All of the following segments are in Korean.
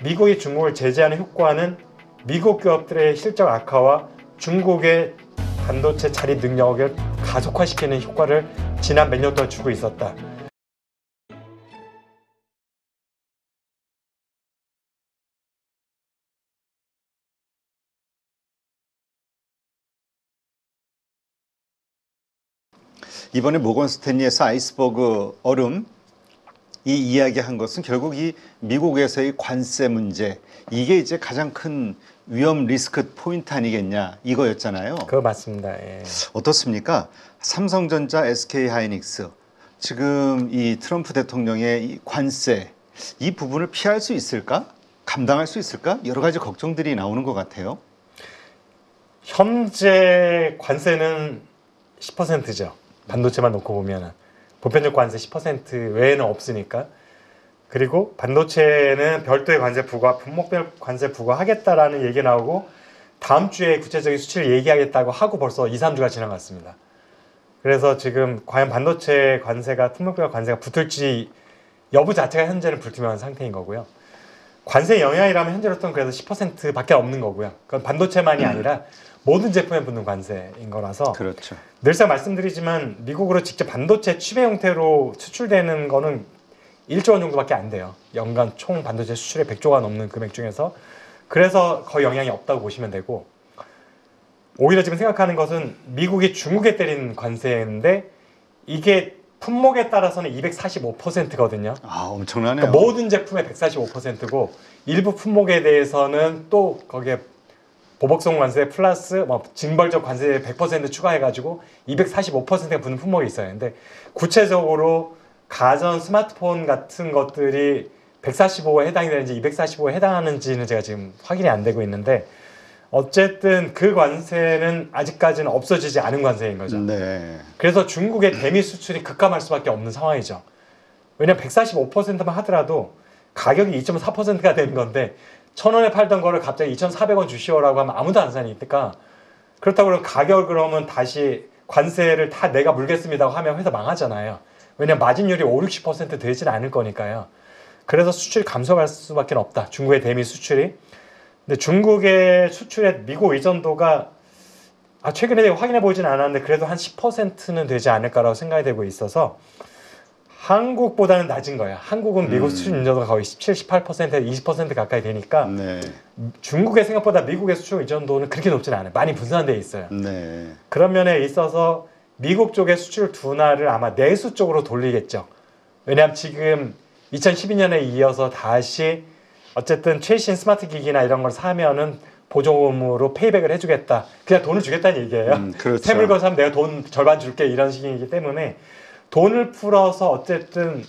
미국이 중국을 제재하는 효과는 미국 기업들의 실적 악화와 중국의 반도체 자립 능력을 가속화시키는 효과를 지난 몇 년 동안 주고 있었다. 이번에 모건 스탠리에서 아이스버그 얼음 이 이야기한 것은 결국 이 미국에서의 관세 문제, 이게 이제 가장 큰 위험 리스크 포인트 아니겠냐 이거였잖아요. 그거 맞습니다. 예. 어떻습니까? 삼성전자, SK하이닉스 지금 이 트럼프 대통령의 이 관세 이 부분을 피할 수 있을까? 감당할 수 있을까? 여러 가지 걱정들이 나오는 것 같아요. 현재 관세는 10%죠. 반도체만 놓고 보면은 보편적 관세 10% 외에는 없으니까. 그리고 반도체는 별도의 관세 부과, 품목별 관세 부과하겠다라는 얘기 나오고 다음 주에 구체적인 수치를 얘기하겠다고 하고 벌써 2, 3주가 지나갔습니다. 그래서 지금 과연 반도체 관세가 품목별 관세가 붙을지 여부 자체가 현재는 불투명한 상태인 거고요. 관세 영향이라면 현재로서는 그래도 10%밖에 없는 거고요. 그건 반도체만이 아니라 모든 제품에 붙는 관세인 거라서. 그렇죠. 늘상 말씀드리지만 미국으로 직접 반도체 취배 형태로 수출되는 거는 1조 원 정도밖에 안 돼요. 연간 총 반도체 수출의 100조가 넘는 금액 중에서. 그래서 거의 영향이 없다고 보시면 되고, 오히려 지금 생각하는 것은 미국이 중국에 때린 관세인데 이게 품목에 따라서는 245%거든요. 아, 엄청나네요. 그러니까 모든 제품의 145%고 일부 품목에 대해서는 또 거기에 보복성 관세 플러스 뭐 징벌적 관세 100% 추가해가지고 245%가 붙는 품목이 있어요. 근데 구체적으로 가전 스마트폰 같은 것들이 145에 해당이 되는지 245에 해당하는지는 제가 지금 확인이 안 되고 있는데 어쨌든 그 관세는 아직까지는 없어지지 않은 관세인 거죠. 네. 그래서 중국의 대미 수출이 급감할 수밖에 없는 상황이죠. 왜냐면 145%만 하더라도 가격이 2.4%가 되는 건데 1,000원에 팔던 거를 갑자기 2,400원 주시오라고 하면 아무도 안 사니까, 그렇다고 그러면 가격을 그러면 다시 관세를 다 내가 물겠습니다 하면 회사 망하잖아요. 왜냐면 마진율이 5, 60% 되진 않을 거니까요. 그래서 수출이 감소할 수밖에 없다. 중국의 대미 수출이. 근데 중국의 수출의 미국 의존도가 최근에 확인해 보진 않았는데 그래도 한 10%는 되지 않을까라고 생각이 되고 있어서 한국보다는 낮은 거야. 한국은 미국 수출 의존도가 거의 17, 18%에서 20% 가까이 되니까 네. 중국의 생각보다 미국의 수출 의존도는 그렇게 높지는 않아요. 많이 분산되어 있어요. 네. 그런 면에 있어서 미국 쪽의 수출 둔화를 아마 내수 쪽으로 돌리겠죠. 왜냐하면 지금 2012년에 이어서 다시 어쨌든 최신 스마트 기기나 이런 걸 사면은 보조금으로 페이백을 해주겠다. 그냥 돈을 주겠다는 얘기예요. 그렇죠. 새 물건 사면 내가 돈 절반 줄게 이런 식이기 때문에 돈을 풀어서 어쨌든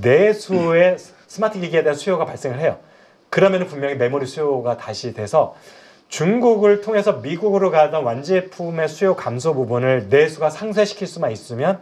내수의 스마트 기기에 대한 수요가 발생을 해요. 그러면 분명히 메모리 수요가 다시 돼서 중국을 통해서 미국으로 가던 완제품의 수요 감소 부분을 내수가 상쇄시킬 수만 있으면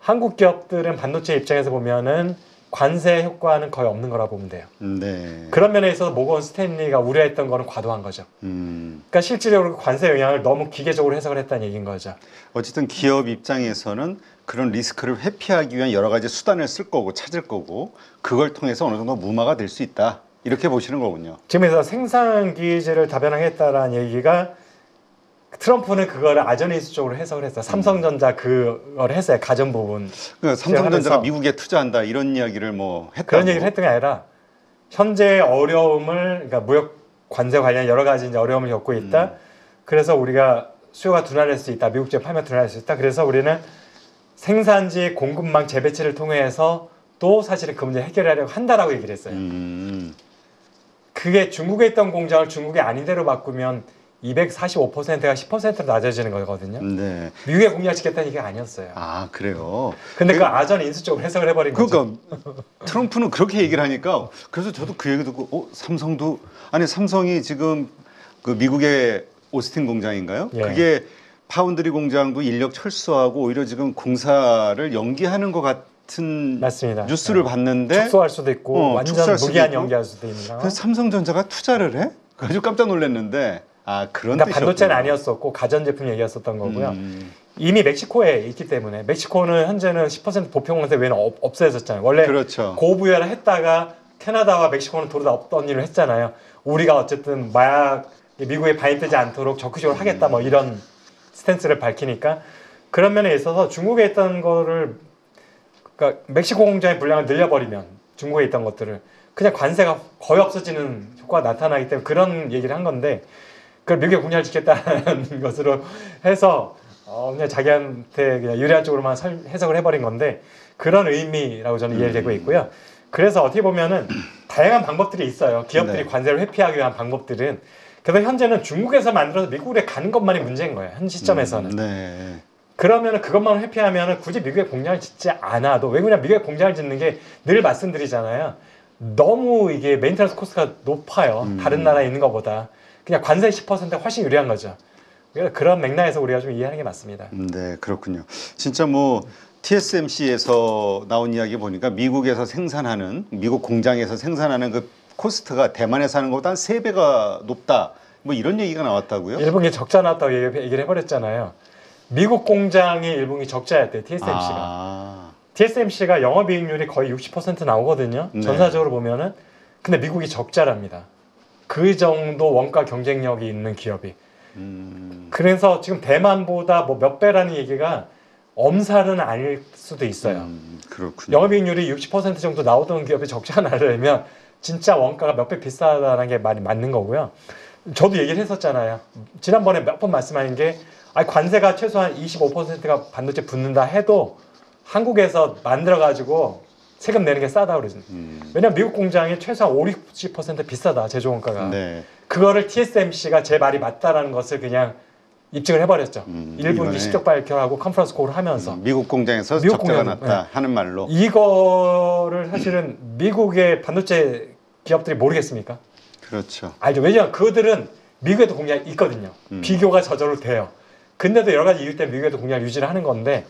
한국 기업들은 반도체 입장에서 보면은 관세 효과는 거의 없는 거라 보면 돼요. 네. 그런 면에 있어서 모건 스탠리가 우려했던 거는 과도한 거죠. 그러니까 실질적으로 관세 영향을 너무 기계적으로 해석을 했다는 얘기인 거죠. 어쨌든 기업 입장에서는 그런 리스크를 회피하기 위한 여러 가지 수단을 쓸 거고 찾을 거고 그걸 통해서 어느 정도 무마가 될 수 있다. 이렇게 보시는 거군요. 지금에서 생산 기지를 다변화했다라는 얘기가 트럼프는 그거를 아전인수 쪽으로 해석을 했어요. 삼성전자 그걸 했어요. 가전 부분. 그러니까 삼성전자가 미국에 투자한다 이런 이야기를 뭐 했다고. 그런 얘기를 했던 게 아니라 현재 어려움을, 그러니까 무역 관세 관련 여러 가지 이제 어려움을 겪고 있다. 그래서 우리가 수요가 둔화될 수 있다. 미국 제품 판매 둔화될 수 있다. 그래서 우리는 생산지 공급망 재배치를 통해서 또 사실은 그 문제 해결하려고 한다라고 얘기를 했어요. 그게 중국에 있던 공장을 중국이 아닌 데로 바꾸면 245%가 10%로 낮아지는 거거든요. 네. 미국에 공략시켰다는 얘기가 아니었어요. 아, 그래요? 근데 그 아전 인수 쪽으로 해석을 해버린 거죠. 그러니까 트럼프는 그렇게 얘기를 하니까 그래서 저도 그 얘기 듣고 삼성도 아니 삼성이 지금 그 미국의 오스틴 공장인가요? 예. 그게 파운드리 공장도 인력 철수하고 오히려 지금 공사를 연기하는 것 같은 맞습니다. 뉴스를 봤는데 축소할 수도 있고 완전 축소할 수도 무기한 있고. 연기할 수도 있는 상황. 그래서 삼성전자가 투자를 해? 아주 깜짝 놀랐는데 그런 그러니까 뜻이었구나. 반도체는 아니었었고 가전제품 얘기였었던 거고요. 이미 멕시코에 있기 때문에 멕시코는 현재는 10% 보편관세 외에는 없어졌잖아요. 원래 그렇죠. 고부여를 했다가 캐나다와 멕시코는 도로 다 없던 일을 했잖아요. 우리가 어쨌든 마약 미국에 반입되지 않도록 적극적으로 하겠다 뭐 이런 스탠스를 밝히니까 그런 면에 있어서 중국에 있던 거를 그러니까 멕시코 공장의 분량을 늘려버리면 중국에 있던 것들을 그냥 관세가 거의 없어지는 효과가 나타나기 때문에 그런 얘기를 한 건데 그걸 미국의 공약을 지켰다는 것으로 해서 그냥 자기한테 그냥 유리한 쪽으로만 해석을 해버린 건데 그런 의미라고 저는 이해를 되고 있고요. 그래서 어떻게 보면은 다양한 방법들이 있어요. 기업들이 네. 관세를 회피하기 위한 방법들은. 그래서 현재는 중국에서 만들어서 미국에 가는 것만이 문제인 거예요. 현 시점에서는. 네. 그러면은 그것만 회피하면은 굳이 미국에 공장을 짓지 않아도 왜 그냥 미국에 공장을 짓는 게 늘 말씀드리잖아요. 너무 이게 메인테너ን스 코스트가 높아요. 다른 나라에 있는 것보다. 그냥 관세 10%가 훨씬 유리한 거죠. 그래서 그런 맥락에서 우리가 좀 이해하는 게 맞습니다. 네, 그렇군요. 진짜 뭐 TSMC에서 나온 이야기 보니까 미국에서 생산하는 미국 공장에서 생산하는 그 코스트가 대만에서 하는 것보다 한 3배가 높다. 뭐 이런 얘기가 나왔다고요? 일본이 적자 났다고 얘기를 해버렸잖아요. 미국 공장이 일본이 적자였대요. TSMC가. 아, TSMC가 영업이익률이 거의 60% 나오거든요. 네. 전사적으로 보면은. 근데 미국이 적자랍니다. 그 정도 원가 경쟁력이 있는 기업이. 그래서 지금 대만보다 뭐 몇 배라는 얘기가 엄살은 아닐 수도 있어요. 그렇군요. 영업이익률이 60% 정도 나오던 기업이 적자 나려면 진짜 원가가 몇 배 비싸다는 게 많이 맞는 거고요. 저도 얘기를 했었잖아요. 지난번에 몇 번 말씀하신 게 관세가 최소한 25%가 반도체 붙는다 해도 한국에서 만들어가지고 세금 내는 게 싸다고 그러죠. 왜냐면 미국 공장이 최소한 50% 비싸다, 제조 원가가. 네. 그거를 TSMC가 제 말이 맞다라는 것을 그냥 입증을 해버렸죠. 1분 이번에 20쪽 발표하고 컨퍼런스 콜을 하면서. 미국 공장에서 미국 적자가 공장, 났다 하는 말로. 이거를 사실은 미국의 반도체 기업들이 모르겠습니까? 그렇죠. 알죠. 왜냐하면 그들은 미국에도 공장이 있거든요. 비교가 저절로 돼요. 근데도 여러 가지 이유 때문에 미국에도 공장을 유지를 하는 건데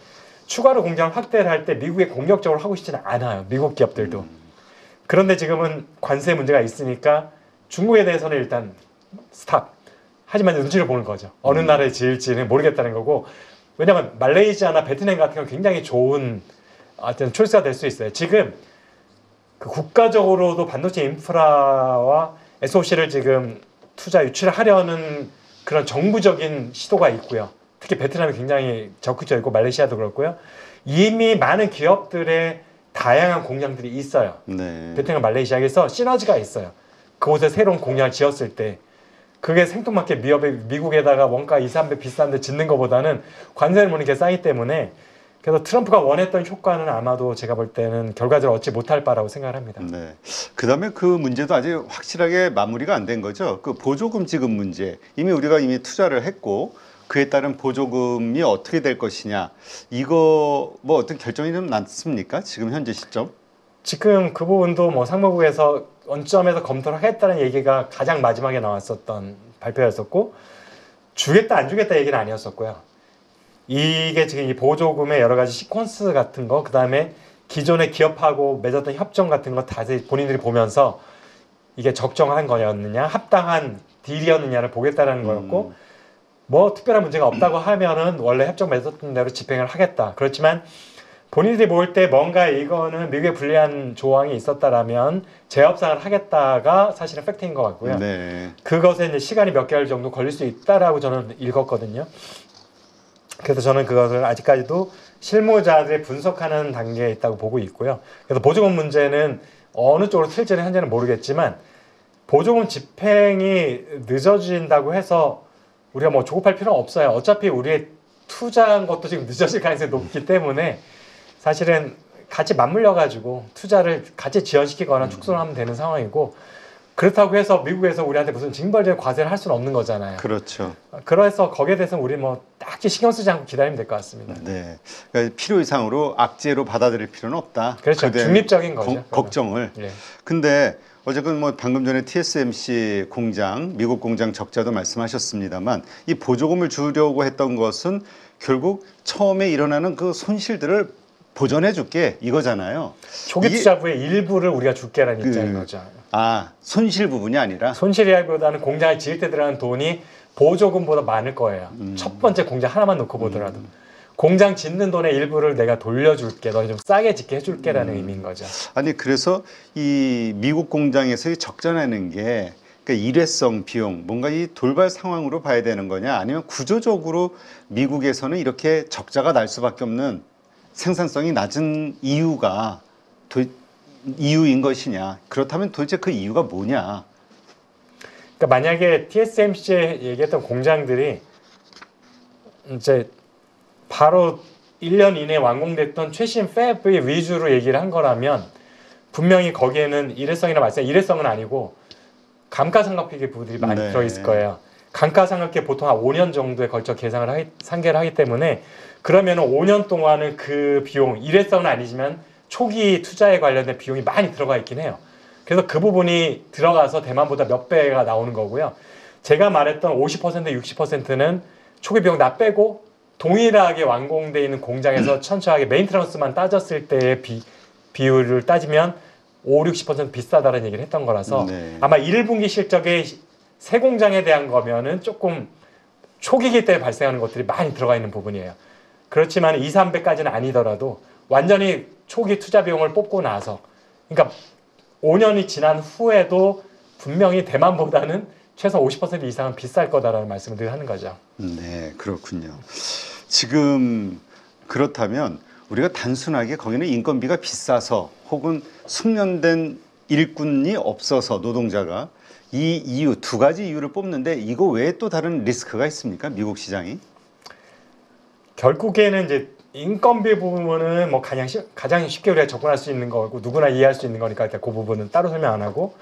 추가로 공장을 확대를 할 때 미국에 공격적으로 하고 싶지는 않아요. 미국 기업들도. 그런데 지금은 관세 문제가 있으니까 중국에 대해서는 일단 스탑. 하지만 눈치를 보는 거죠. 어느 나라에 지을지는 모르겠다는 거고 왜냐하면 말레이시아나 베트남 같은 경우는 굉장히 좋은 어떤 초이스가 될 수 있어요. 지금 그 국가적으로도 반도체 인프라와 SOC를 지금 투자 유치를 하려는 그런 정부적인 시도가 있고요. 특히 베트남이 굉장히 적극적이고 말레이시아도 그렇고요. 이미 많은 기업들의 다양한 공장들이 있어요. 네. 베트남, 말레이시아에서 시너지가 있어요. 그곳에 새로운 공장을 지었을 때 그게 생뚱맞게 미국에다가 원가 2, 3배 비싼데 짓는 것보다는 관세를 무는 게 싸기 때문에 그래서 트럼프가 원했던 효과는 아마도 제가 볼 때는 결과적으로 얻지 못할 바라고 생각을 합니다. 네. 그다음에 그 문제도 아직 확실하게 마무리가 안 된 거죠. 그 보조금 지급 문제. 우리가 투자를 했고 그에 따른 보조금이 어떻게 될 것이냐. 이거 뭐 어떤 결정이 좀 났습니까? 지금 현재 시점? 지금 그 부분도 뭐 상무부에서 원점에서 검토를 하겠다는 얘기가 가장 마지막에 나왔었던 발표였었고 주겠다 안 주겠다 얘기는 아니었었고요. 이게 지금 이 보조금의 여러 가지 시퀀스 같은 거, 그 다음에 기존의 기업하고 맺었던 협정 같은 거 다시 본인들이 보면서 이게 적정한 거였느냐, 합당한 딜이었느냐를 보겠다라는 거였고, 뭐 특별한 문제가 없다고 하면은 원래 협정 맺었던 대로 집행을 하겠다. 그렇지만 본인들이 볼 때 뭔가 이거는 미국에 불리한 조항이 있었다라면 재협상을 하겠다가 사실은 팩트인 것 같고요. 네. 그것에 이제 시간이 몇 개월 정도 걸릴 수 있다라고 저는 읽었거든요. 그래서 저는 그것을 아직까지도 실무자들이 분석하는 단계에 있다고 보고 있고요. 그래서 보조금 문제는 어느 쪽으로 튈지는 현재는 모르겠지만 보조금 집행이 늦어진다고 해서 우리가 뭐 조급할 필요는 없어요. 어차피 우리의 투자한 것도 지금 늦어질 가능성이 높기 때문에 사실은 같이 맞물려 가지고 투자를 같이 지연시키거나 축소를 하면 되는 상황이고 그렇다고 해서 미국에서 우리한테 무슨 징벌적 과세를 할 수는 없는 거잖아요. 그렇죠. 그래서 거기에 대해서는 우리 뭐 딱히 신경 쓰지 않고 기다리면 될 것 같습니다. 네. 그러니까 필요 이상으로 악재로 받아들일 필요는 없다. 그렇죠. 중립적인 거죠. 걱정을. 예. 근데 어쨌든 뭐 방금 전에 TSMC 공장, 미국 공장 적자도 말씀하셨습니다만 이 보조금을 주려고 했던 것은 결국 처음에 일어나는 그 손실들을 보전해 줄게 이거잖아요. 초기 투자부의 일부를 우리가 줄게라는 입장인 거죠. 아, 손실 부분이 아니라 손실이라기보다는 공장을 지을 때 들어가는 돈이 보조금보다 많을 거예요. 첫 번째 공장 하나만 놓고 보더라도. 공장 짓는 돈의 일부를 내가 돌려줄게, 너희 좀 싸게 짓게 해줄게라는 의미인 거죠. 아니 그래서 이 미국 공장에서 적자내는 게 그러니까 일회성 비용, 뭔가 이 돌발 상황으로 봐야 되는 거냐, 아니면 구조적으로 미국에서는 이렇게 적자가 날 수밖에 없는 생산성이 낮은 이유인 것이냐? 그렇다면 도대체 그 이유가 뭐냐? 그러니까 만약에 TSMC에 얘기했던 공장들이 이제 바로 1년 이내에 완공됐던 최신 팹의 위주로 얘기를 한 거라면 분명히 거기에는 일회성이나 일회성은 아니고 감가상각비 부분들이 많이 네. 들어있을 거예요. 감가상각비 보통 한 5년 정도에 걸쳐 상계를 하기 때문에 그러면 5년 동안은 그 비용, 일회성은 아니지만 초기 투자에 관련된 비용이 많이 들어가 있긴 해요. 그래서 그 부분이 들어가서 대만보다 몇 배가 나오는 거고요. 제가 말했던 50%, 60%는 초기 비용 다 빼고 동일하게 완공되어 있는 공장에서 천천하게 메인테너ン스만 따졌을 때의 비율을 따지면 5, 60% 비싸다는 얘기를 했던 거라서 네. 아마 1분기 실적에 새 공장에 대한 거면은 조금 초기기 때 발생하는 것들이 많이 들어가 있는 부분이에요. 그렇지만 2, 300까지는 아니더라도 완전히 초기 투자 비용을 뽑고 나서, 그러니까 5년이 지난 후에도 분명히 대만보다는 최소 50% 이상은 비쌀 거다라는 말씀을 늘 하는 거죠. 네, 그렇군요. 지금 그렇다면 우리가 단순하게 거기는 인건비가 비싸서 혹은 숙련된 일꾼이 없어서 노동자가 이 이유 두 가지 이유를 뽑는데 이거 외에 또 다른 리스크가 있습니까? 미국 시장이? 결국에는 이제 인건비 부분은 뭐 가장 쉽게 우리가 접근할 수 있는 거고 누구나 이해할 수 있는 거니까 일단 그 부분은 따로 설명 안 하고,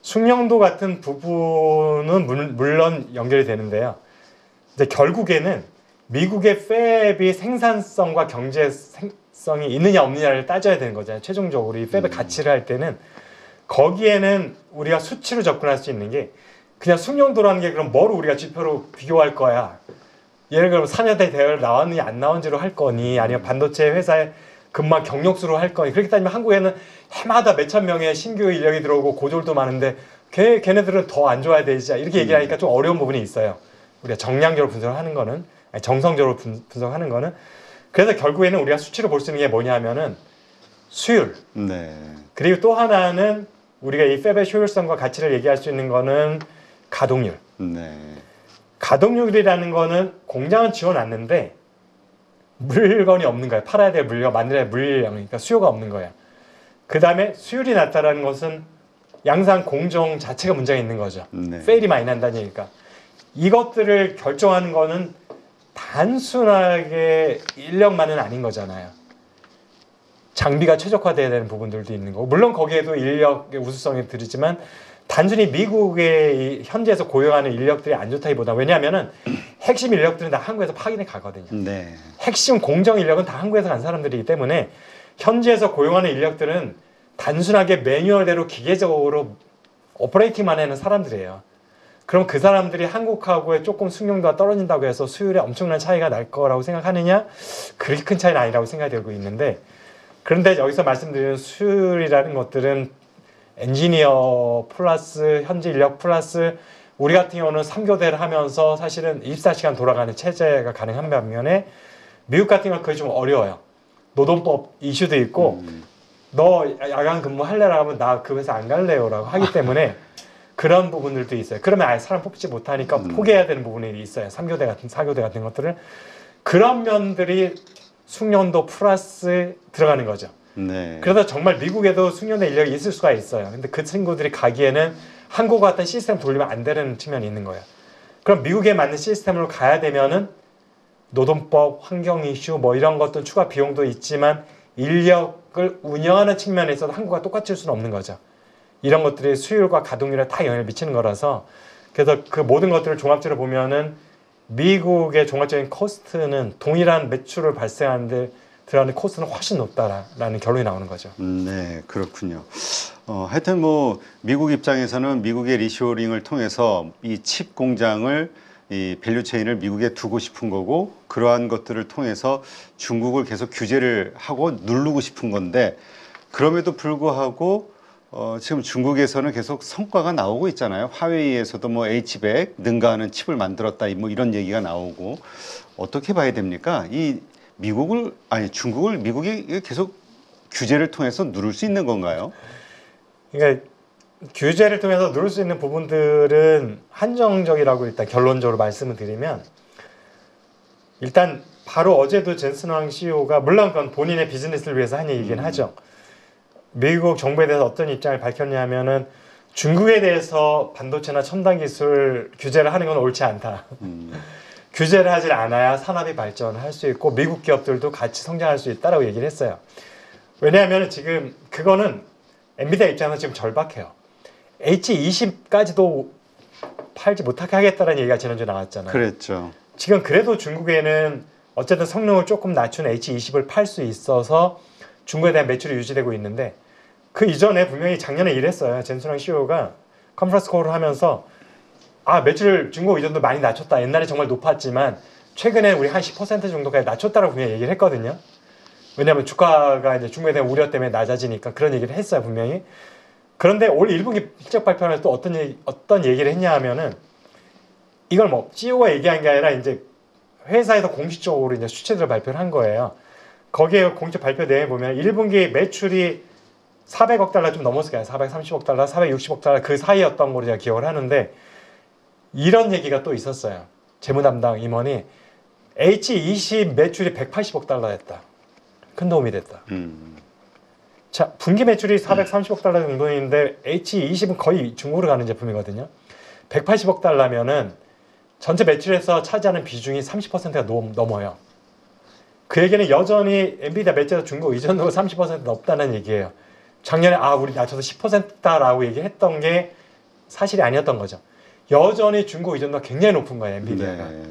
숙련도 같은 부분은 물론 연결이 되는데요. 이제 결국에는 미국의 팹이 생산성과 경제성이 있느냐 없느냐를 따져야 되는 거잖아요. 최종적으로 이 팹의 가치를 할 때는 거기에는 우리가 수치로 접근할 수 있는 게 그냥 숙련도라는 게 그럼 뭘 우리가 지표로 비교할 거야. 예를 들면 4년대 대회를 나왔느냐 안 나온지로 할 거니, 아니면 반도체 회사에 근무한 경력수로 할 거니. 그렇게 따지면 한국에는 해마다 몇천 명의 신규 인력이 들어오고 고졸도 많은데 걔네들은 더 안 좋아야 되지, 이렇게 얘기하니까 좀 어려운 부분이 있어요. 우리가 정량적으로 분석하는 거는, 아니, 정성적으로 분석하는 거는. 그래서 결국에는 우리가 수치로 볼 수 있는 게 뭐냐 하면은 수율. 네. 그리고 또 하나는 우리가 이 팹의 효율성과 가치를 얘기할 수 있는 거는 가동률. 네. 가동률이라는 거는 공장은 지어놨는데 물건이 없는 거예요. 팔아야 될 물건, 만들어야 될 물량, 그러니까 수요가 없는 거예요. 그 다음에 수율이 낮다라는 것은 양산 공정 자체가 문제가 있는 거죠. 네. 페일이 많이 난다는 얘기니까. 이것들을 결정하는 거는 단순하게 인력만은 아닌 거잖아요. 장비가 최적화돼야 되는 부분들도 있는 거고, 물론 거기에도 인력의 우수성이 들이지만 단순히 미국의 현지에서 고용하는 인력들이 안 좋다기보다, 왜냐하면은 핵심 인력들은 다 한국에서 파견이 가거든요. 네. 핵심 공정 인력은 다 한국에서 간 사람들이기 때문에 현지에서 고용하는 인력들은 단순하게 매뉴얼대로 기계적으로 오퍼레이팅만 하는 사람들이에요. 그럼 그 사람들이 한국하고의 조금 숙련도가 떨어진다고 해서 수율에 엄청난 차이가 날 거라고 생각하느냐? 그렇게 큰 차이는 아니라고 생각이 되고 있는데, 그런데 여기서 말씀드리는 수율이라는 것들은 엔지니어 플러스 현지 인력 플러스 우리 같은 경우는 3교대를 하면서 사실은 24시간 돌아가는 체제가 가능한 반면에 미국 같은 경우는 그게 좀 어려워요. 노동법 이슈도 있고 너 야간 근무할래라고 하면 나 그 회사 안 갈래요라고 하기 때문에 그런 부분들도 있어요. 그러면 아예 사람 뽑지 못하니까 포기해야 되는 부분이 있어요. 3교대 같은 4교대 같은 것들을. 그런 면들이 숙련도 플러스 들어가는 거죠. 네. 그래서 정말 미국에도 숙련된 인력이 있을 수가 있어요. 근데 그 친구들이 가기에는 한국과 같은 시스템 돌리면 안 되는 측면이 있는 거예요. 그럼 미국에 맞는 시스템으로 가야 되면은 노동법, 환경 이슈 뭐 이런 것도 추가 비용도 있지만 인력을 운영하는 측면에 있어서 한국과 똑같을 수는 없는 거죠. 이런 것들이 수율과 가동률에 다 영향을 미치는 거라서, 그래서 그 모든 것들을 종합적으로 보면은 미국의 종합적인 코스트는 동일한 매출을 발생하는데 들어가는 코스트는 훨씬 높다라는 결론이 나오는 거죠. 네, 그렇군요. 하여튼 뭐 미국 입장에서는 미국의 리쇼링을 통해서 이 칩 공장을 이 밸류 체인을 미국에 두고 싶은 거고, 그러한 것들을 통해서 중국을 계속 규제를 하고 누르고 싶은 건데, 그럼에도 불구하고 지금 중국에서는 계속 성과가 나오고 있잖아요. 화웨이에서도 뭐 H100 능가하는 칩을 만들었다 뭐 이런 얘기가 나오고, 어떻게 봐야 됩니까? 이 중국을 미국이 계속 규제를 통해서 누를 수 있는 건가요? 그러니까 규제를 통해서 누를 수 있는 부분들은 한정적이라고 일단 결론적으로 말씀을 드리면, 일단 바로 어제도 젠슨 황 CEO가 물론 그건 본인의 비즈니스를 위해서 한 얘기긴 하죠. 미국 정부에 대해서 어떤 입장을 밝혔냐면은 중국에 대해서 반도체나 첨단 기술 규제를 하는 건 옳지 않다. 규제를 하지 않아야 산업이 발전할 수 있고 미국 기업들도 같이 성장할 수 있다라고 얘기를 했어요. 왜냐하면 지금 그거는 엔비디아 입장에서 지금 절박해요. H20까지도 팔지 못하게 하겠다는 얘기가 지난주에 나왔잖아요. 그랬죠. 지금 그래도 중국에는 어쨌든 성능을 조금 낮춘 H20을 팔 수 있어서 중국에 대한 매출이 유지되고 있는데, 그 이전에 분명히 작년에 이랬어요. 젠슨황 CEO가 컨퍼런스 콜을 하면서 매출 중국 의존도 많이 낮췄다. 옛날에 정말 높았지만 최근에 우리 한 10% 정도까지 낮췄다라고 분명히 얘기를 했거든요. 왜냐하면 주가가 이제 중국에 대한 우려 때문에 낮아지니까 그런 얘기를 했어요, 분명히. 그런데 올 1분기 실적 발표를 또 어떤 얘기를 했냐 하면은, 이걸 뭐 CEO가 얘기한 게 아니라 이제 회사에서 공식적으로 이제 수치들을 발표를 한 거예요. 거기에 공식 발표 내용에 보면 1분기 매출이 400억 달러 좀 넘었을 거예요. 430억 달러, 460억 달러 그 사이였던 걸로 제가 기억을 하는데, 이런 얘기가 또 있었어요. 재무담당 임원이 H20 매출이 180억 달러였다. 큰 도움이 됐다. 자, 분기 매출이 430억 달러 정도인데 H20은 거의 중국으로 가는 제품이거든요. 180억 달러면은 전체 매출에서 차지하는 비중이 30%가 넘어요. 그 얘기는 여전히 엔비디아 매출에서 중국 의존도가 30% 넘다는 얘기예요. 작년에 우리 낮춰서 10%다라고 얘기했던 게 사실이 아니었던 거죠. 여전히 중국 의존도가 굉장히 높은 거예요, 엔비디아가. 네.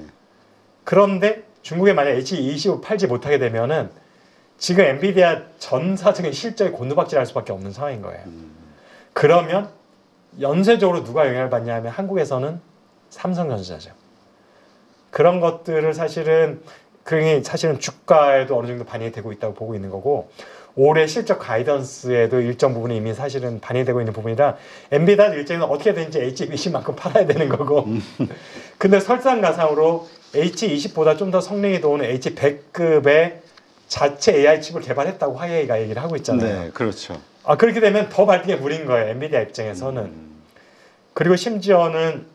그런데 중국에 만약 H20을 팔지 못하게 되면은 지금 엔비디아 전사적인 실적이 곤두박질할 수밖에 없는 상황인 거예요. 그러면 연쇄적으로 누가 영향을 받냐 하면 한국에서는 삼성전자죠. 그런 것들을 사실은 주가에도 어느 정도 반영이 되고 있다고 보고 있는 거고, 올해 실적 가이던스에도 일정 부분이 이미 사실은 반영이 되고 있는 부분이라 엔비디아 일정에는 어떻게든지 H20만큼 팔아야 되는 거고 근데 설상가상으로 H20보다 좀 더 성능이 좋은 H100급의 자체 AI 칩을 개발했다고 화웨이가 얘기를 하고 있잖아요. 네, 그렇죠. 그렇게 되면 더 발등에 물인 거예요, 엔비디아 입장에서는. 그리고 심지어는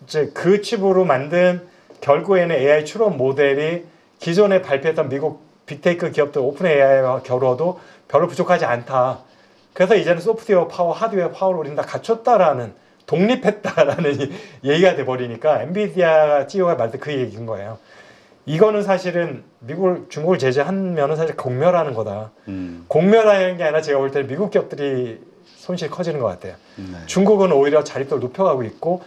이제 그 칩으로 만든 결국에는 AI 추론 모델이 기존에 발표했던 미국 빅테이크 기업들 오픈 AI와 겨루어도 별로 부족하지 않다. 그래서 이제는 소프트웨어 파워, 하드웨어 파워를 우리는 다 갖췄다라는, 독립했다라는 얘기가 돼버리니까 엔비디아 CEO가 말때 그 얘기인 거예요. 이거는 사실은 중국을 제재하면은 사실 공멸하는 거다. 공멸하는 게 아니라 제가 볼 때는 미국 기업들이 손실이 커지는 것 같아요. 네. 중국은 오히려 자립도를 높여가고 있고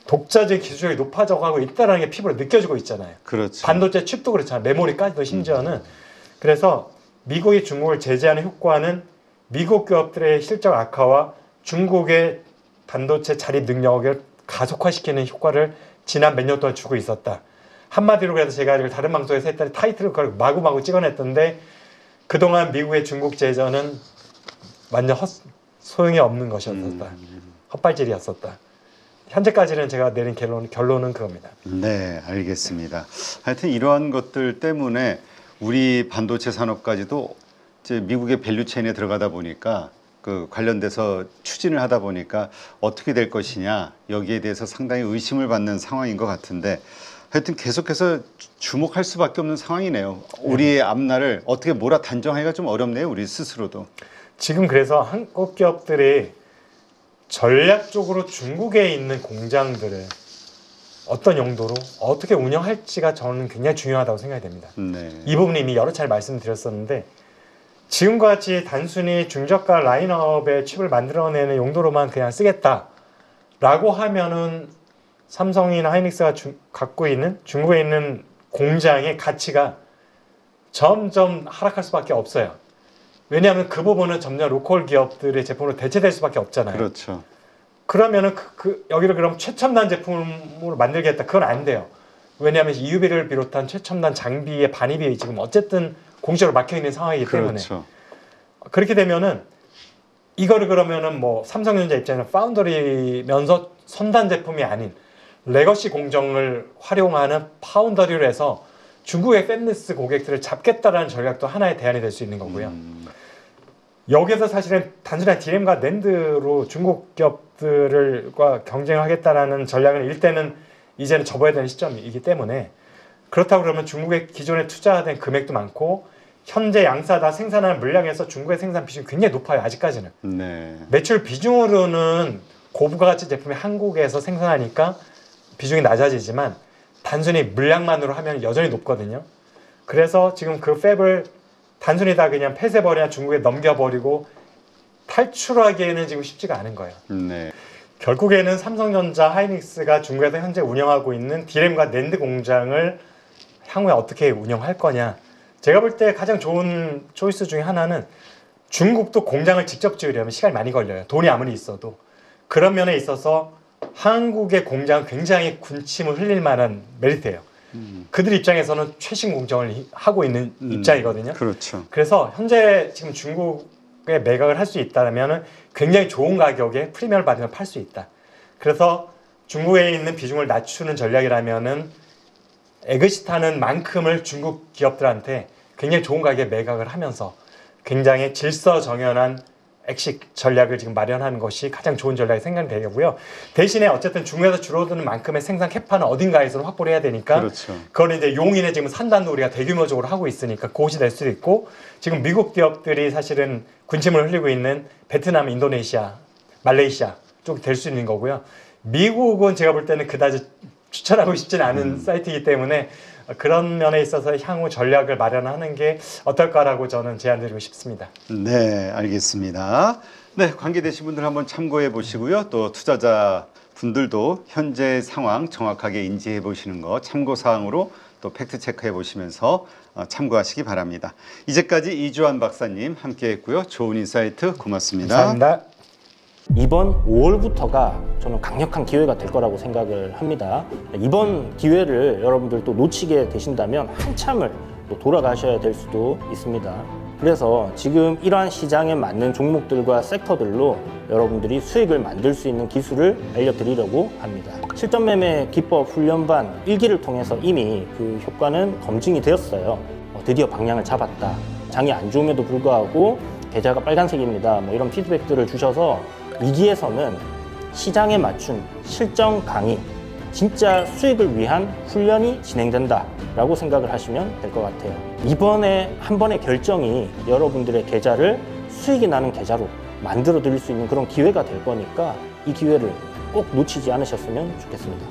독자적인 기술력이 높아져가고 있다는 게 피부로 느껴지고 있잖아요. 그렇죠. 반도체 칩도 그렇잖아요. 메모리까지도 심지어는. 그래서 미국이 중국을 제재하는 효과는 미국 기업들의 실적 악화와 중국의 반도체 자립 능력을 가속화시키는 효과를 지난 몇 년 동안 주고 있었다. 한마디로 그래서 제가 이걸 다른 방송에서 했더니 타이틀을 그걸 마구마구 찍어냈던데, 그동안 미국의 중국 제재는 완전 소용이 없는 것이었었다. 헛발질이었었다. 현재까지는 제가 내린 결론은 그겁니다. 네, 알겠습니다. 하여튼 이러한 것들 때문에 우리 반도체 산업까지도 이제 미국의 밸류체인에 들어가다 보니까 그 관련돼서 추진을 하다 보니까 어떻게 될 것이냐, 여기에 대해서 상당히 의심을 받는 상황인 것 같은데, 하여튼 계속해서 주목할 수밖에 없는 상황이네요. 우리의 앞날을 어떻게 몰아 단정하기가 좀 어렵네요, 우리 스스로도. 지금 그래서 한국 기업들이 전략적으로 중국에 있는 공장들을 어떤 용도로 어떻게 운영할지가 저는 굉장히 중요하다고 생각이 됩니다. 네. 이 부분은 이미 여러 차례 말씀드렸었는데, 지금과 같이 단순히 중저가 라인업의 칩을 만들어내는 용도로만 그냥 쓰겠다라고 하면은 삼성이나 하이닉스가 갖고 있는 중국에 있는 공장의 가치가 점점 하락할 수밖에 없어요. 왜냐하면 그 부분은 점점 로컬 기업들의 제품으로 대체될 수밖에 없잖아요. 그렇죠. 그러면은 여기를 그럼 최첨단 제품으로 만들겠다, 그건 안 돼요. 왜냐하면 EUV를 비롯한 최첨단 장비의 반입이 지금 어쨌든 공시적으로 막혀 있는 상황이기 때문에. 그렇죠. 그렇게 되면은 이거를 그러면은 뭐 삼성전자 입장에서는 파운더리면서 선단 제품이 아닌 레거시 공정을 활용하는 파운더리로 해서 중국의 팬리스 고객들을 잡겠다라는 전략도 하나의 대안이 될 수 있는 거고요. 여기서 사실은 단순한 DRAM과 낸드로 중국 기업들과 경쟁을 하겠다라는 전략은 일단은 이제는 접어야 되는 시점이기 때문에, 그렇다고 그러면 중국에 기존에 투자된 금액도 많고 현재 양사다 생산하는 물량에서 중국의 생산 비중이 굉장히 높아요. 아직까지는. 네. 매출 비중으로는 고부가가치 제품이 한국에서 생산하니까 비중이 낮아지지만 단순히 물량만으로 하면 여전히 높거든요. 그래서 지금 그 팹을 단순히 다 그냥 폐쇄버리나 중국에 넘겨버리고 탈출하기에는 지금 쉽지가 않은 거예요. 네. 결국에는 삼성전자, 하이닉스가 중국에서 현재 운영하고 있는 DRAM과 낸드 공장을 향후에 어떻게 운영할 거냐. 제가 볼 때 가장 좋은 초이스 중에 하나는, 중국도 공장을 직접 지으려면 시간이 많이 걸려요. 돈이 아무리 있어도. 그런 면에 있어서 한국의 공장은 굉장히 군침을 흘릴 만한 메리트예요. 그들 입장에서는 최신 공정을 하고 있는 입장이거든요. 그렇죠. 그래서 현재 지금 중국에 매각을 할 수 있다면 굉장히 좋은 가격에 프리미엄을 받으면 팔 수 있다. 그래서 중국에 있는 비중을 낮추는 전략이라면은 에그시트하는 만큼을 중국 기업들한테 굉장히 좋은 가격에 매각을 하면서 굉장히 질서정연한 엑식 전략을 지금 마련하는 것이 가장 좋은 전략이 생각이 되고요. 대신에 어쨌든 중국에서 줄어드는 만큼의 생산 캐파는 어딘가에서는 확보를 해야 되니까, 그렇죠. 그걸 이제 용인에 지금 산단도 우리가 대규모적으로 하고 있으니까 그것이 될 수도 있고, 지금 미국 기업들이 사실은 군침을 흘리고 있는 베트남, 인도네시아, 말레이시아 쪽이 될 수 있는 거고요. 미국은 제가 볼 때는 그다지 추천하고 싶지는 않은 사이트이기 때문에 그런 면에 있어서 향후 전략을 마련하는 게 어떨까라고 저는 제안드리고 싶습니다. 네, 알겠습니다. 네, 관계되신 분들 한번 참고해 보시고요. 또 투자자 분들도 현재 상황 정확하게 인지해 보시는 거 참고 사항으로 또 팩트 체크해 보시면서 참고하시기 바랍니다. 이제까지 이주환 박사님 함께했고요. 좋은 인사이트 고맙습니다. 감사합니다. 이번 5월부터가 저는 강력한 기회가 될 거라고 생각을 합니다. 이번 기회를 여러분들 또 놓치게 되신다면 한참을 또 돌아가셔야 될 수도 있습니다. 그래서 지금 이러한 시장에 맞는 종목들과 섹터들로 여러분들이 수익을 만들 수 있는 기술을 알려드리려고 합니다. 실전 매매 기법 훈련반 1기를 통해서 이미 그 효과는 검증이 되었어요. 드디어 방향을 잡았다. 장이 안 좋음에도 불구하고 계좌가 빨간색입니다. 뭐 이런 피드백들을 주셔서 2기에서는 시장에 맞춘 실전 강의, 진짜 수익을 위한 훈련이 진행된다 라고 생각을 하시면 될 것 같아요. 이번에 한 번의 결정이 여러분들의 계좌를 수익이 나는 계좌로 만들어 드릴 수 있는 그런 기회가 될 거니까 이 기회를 꼭 놓치지 않으셨으면 좋겠습니다.